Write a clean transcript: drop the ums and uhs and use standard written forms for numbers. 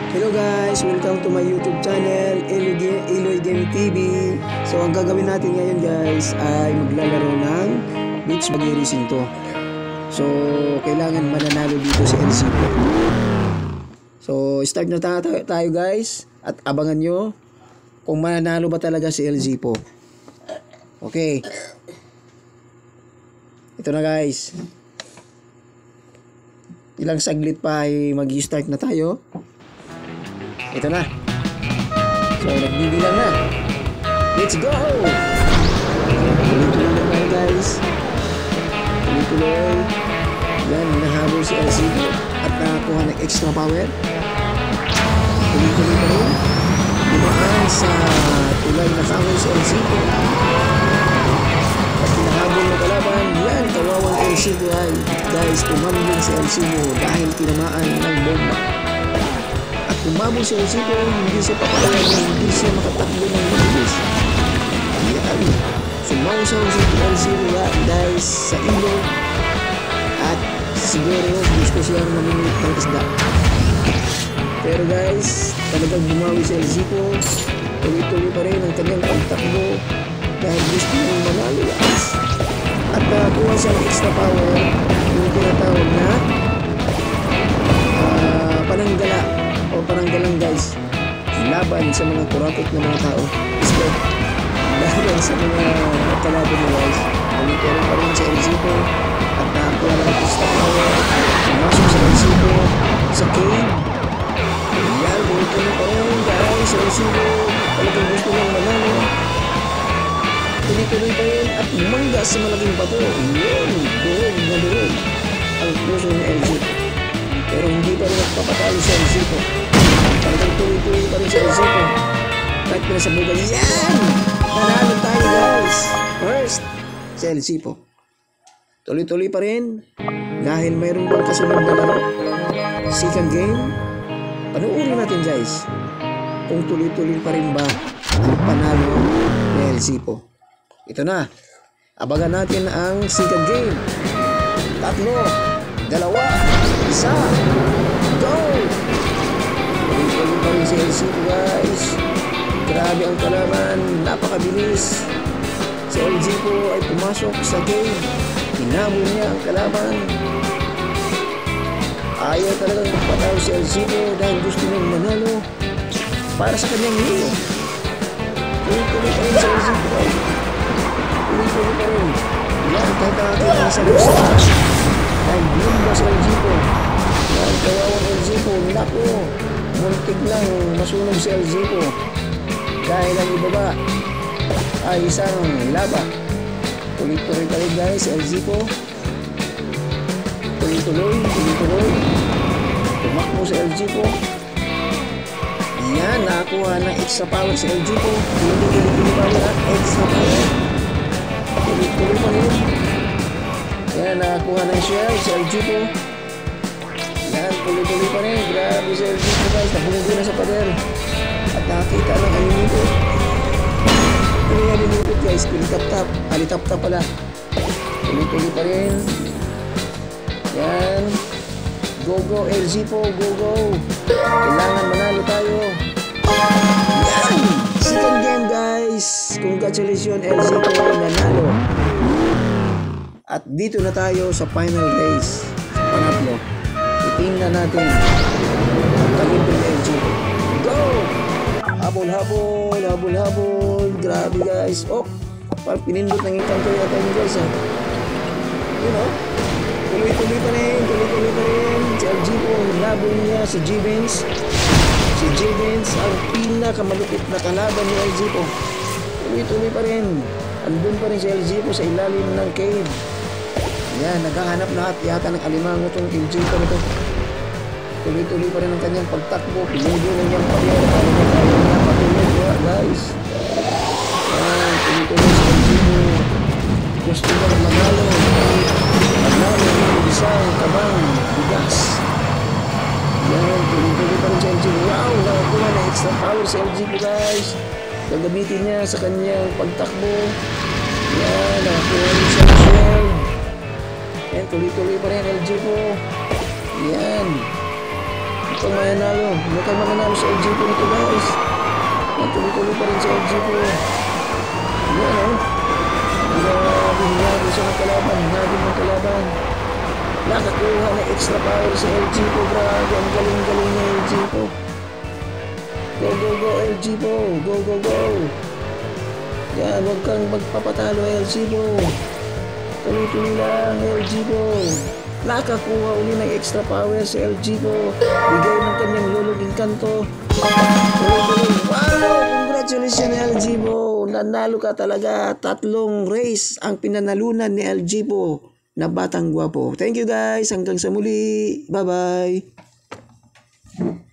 Hello guys! Welcome to my YouTube channel, Iloy Game TV. So ang gagawin natin ngayon guys ay maglalaro ng Beach Buggy Racing to. So kailangan mananalo dito si LC po. So start na tayo guys at abangan nyo kung mananalo ba talaga si LZ po. Okay. Ito na guys. Ilang saglit pa ay mag-start na tayo. Ito na. So, nagbibilang na. Let's go! Tuloy-tuloy na tayo guys. Tuloy-tuloy. Yan, hinahabol si LC at nakakuha ng extra power. Tuloy-tuloy pa rin. Dumaan sa tulay na kahoy si LC. At hinahabol na kalaban. Yan, kawawang LC ay guys, tumambling si LC dahil tinamaan ng bomba. Umabot si LC ko, hindi siya papalayan, hindi siya makatakbo ng mabilis. Yan. Sumausaw si LC dahil sa ilo at siguro gusto siyang mamimit ng isda. Pero guys, talagang bumawi si LC ko. Tuloy-tuloy pa rin ang kanyang pagtakbo dahil gusto niyang manalo guys. At nakakuha siya ng extra power, yung tinatawag na pananggala o paranggalang guys, laban sa mga kurakot na mga tao. Laban sa mga kalaban na guys. Pagkakaroon pa rin sa LC ko at nakakuha ng extra power, pumasok sa LC ko sa cave. Yan, pagkakaroon pa rin guys sa LC ko, talagang gusto lang manalo. Tuloy-tuloy pa rin at mangga sa malaking bato. Yun, doon na doon ang puso ng LC ko. Pero hindi pa rin nagpapatalo sa LC ko. Talagang tuloy-tuloy pa rin sa LC ko. Kahit pa sa bugal. Yan! Nanalo tayo guys! First, sa LC po. Tuloy-tuloy pa rin. Dahil mayroon pang kasunod na laro. Second game. Panuurin natin guys. Kung tuloy-tuloy pa rin ba ang panalo ng LC po. Ito na. Abangan natin ang second game. 3, 2, 1, go! Tuloy-tuloy pa rin si LC po guys. Grabe ang kalaban, napakabilis. Si LG po ay pumasok sa game. Hinabol niya ang kalaban. Ayaw talagang magpatalo si LG po dahil gusto niyang manalo para sa kanyang hero. Tuloy-tuloy pa rin si LG po guys. Tuloy-tuloy pa rin. Yan, kahit ang sa gusto. Ay, bumba sa LG po. Yan, kawawang LG po. Naku, muntik lang masunog si LG po. Dahil ang ibaba ay isang laba. Tuloy-tuloy pa rin guys, LG po. Tuloy-tuloy. Tumakbo sa LG po. Yan, nakakuha ng extra power sa LG po. Tuloy-tuloy pa rin at extra power. Tuloy-tuloy pa rin. Yan, nakakuha ng shell sa LG po. Yan, tuloy-tuloy pa rin. Grabe sa LG po guys. Nabunggo na sa pader. At nakakita ng alinipot. Ito yung alinipot guys. Pilitap-tap. Alitap-tap pala. Tuloy-tuloy pa rin. Yan. Go-go LG po. Go-go. Kailangan manalo tayo. Yan. Second game guys. Congratulations LG po. Nanalo. At dito na tayo sa final race. Pangatlo. Itingnan natin ang talipin LG. Go! Habol. Grabe guys. Oh, parang pinindot ng itang ko yata yun guys. You know? Tuloy-tuloy pa rin. Si LG po, labon niya si J-Benz. Si J-Benz ang pinakamalupit na kalaban ni LG po. Tuloy-tuloy pa rin. Andun pa rin si LG po sa ilalim ng cave. Yan, naghahanap na yata ng alimango itong LG ko nito. Tuloy-tuloy pa rin ang kanyang pagtakbo. Pinigil na niyang pagyan. Ayaw niya patuloy guys. Yan, tuloy-tuloy sa LG mo. Gusto niya na manalo. Manalo ng isang kabang bigas. Yan, tuloy-tuloy pa rin sa LG. Wow, nakakuha na extra power sa LG po guys. Gagamitin niya sa kanyang pagtakbo. Yan, nakakuha rin siya ng shield. Yan, tuloy-tuloy pa rin LG po. Yan. kang mananalo. Huwag kang mananalo sa LG po nito guys. Tuloy-tuloy pa rin sa LG po. Yan o. Grabe siya ng kalaban. Hinabin ng kalaban. Nakakuha na extra power sa LG po. Grabe. Ang galing-galing na LG po. Go, go, go LG po. Go, go, go. Yan. Huwag kang magpapatalo LG po. Tuloy-tuloy lang LG po. Nakakuha uli ng extra power sa LG po. Bigay ng kanyang luluging kanto. Tuloy-tuloy. Wow! Congratulations LG po. Nanalo ka talaga. 3 race ang pinanalunan ni LG po na batang gwapo. Thank you guys. Hanggang sa muli. Bye-bye.